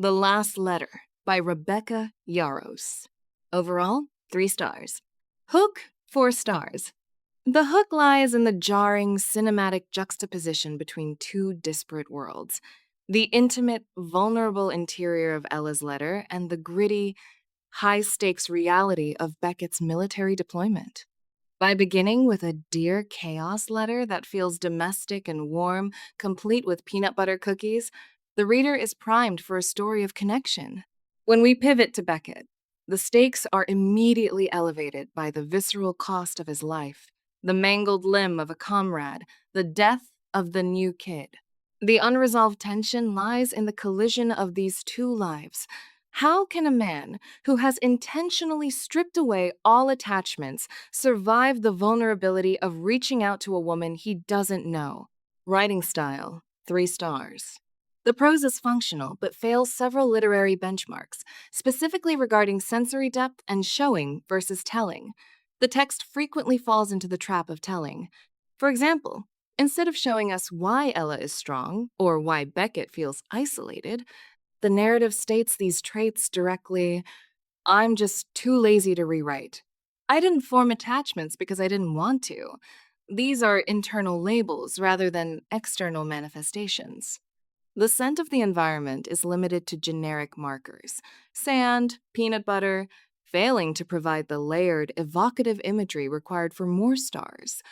The Last Letter by Rebecca Yaros. Overall, 3 stars. Hook, 4 stars. The hook lies in the jarring cinematic juxtaposition between two disparate worlds: the intimate, vulnerable interior of Ella's letter and the gritty, high stakes reality of Beckett's military deployment. By beginning with a Dear Chaos letter that feels domestic and warm, complete with peanut butter cookies, the reader is primed for a story of connection. When we pivot to Beckett, the stakes are immediately elevated by the visceral cost of his life, the mangled limb of a comrade, the death of the new kid. The unresolved tension lies in the collision of these two lives. How can a man who has intentionally stripped away all attachments survive the vulnerability of reaching out to a woman he doesn't know? Writing style, 3 stars. The prose is functional but fails several literary benchmarks, specifically regarding sensory depth and showing versus telling. The text frequently falls into the trap of telling. For example, instead of showing us why Ella is strong or why Beckett feels isolated, the narrative states these traits directly. I'm just too lazy to rewrite. I didn't form attachments because I didn't want to. These are internal labels rather than external manifestations. The scent of the environment is limited to generic markers: sand, peanut butter, failing to provide the layered, evocative imagery required for more stars.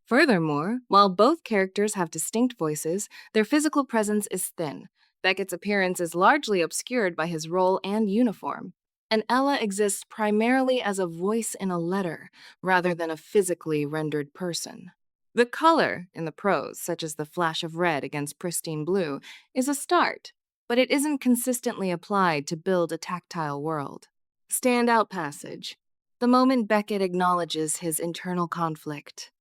Furthermore, while both characters have distinct voices, their physical presence is thin. Beckett's appearance is largely obscured by his role and uniform, and Ella exists primarily as a voice in a letter rather than a physically rendered person. The color in the prose, such as the flash of red against pristine blue, is a start, but it isn't consistently applied to build a tactile world. Standout passage: the moment Beckett acknowledges his internal conflict,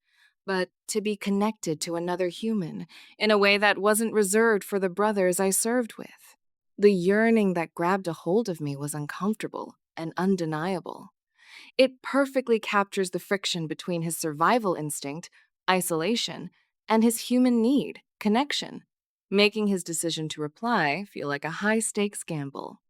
but to be connected to another human in a way that wasn't reserved for the brothers I served with. The yearning that grabbed a hold of me was uncomfortable and undeniable. It perfectly captures the friction between his survival instinct, isolation, and his human need, connection, making his decision to reply feel like a high-stakes gamble.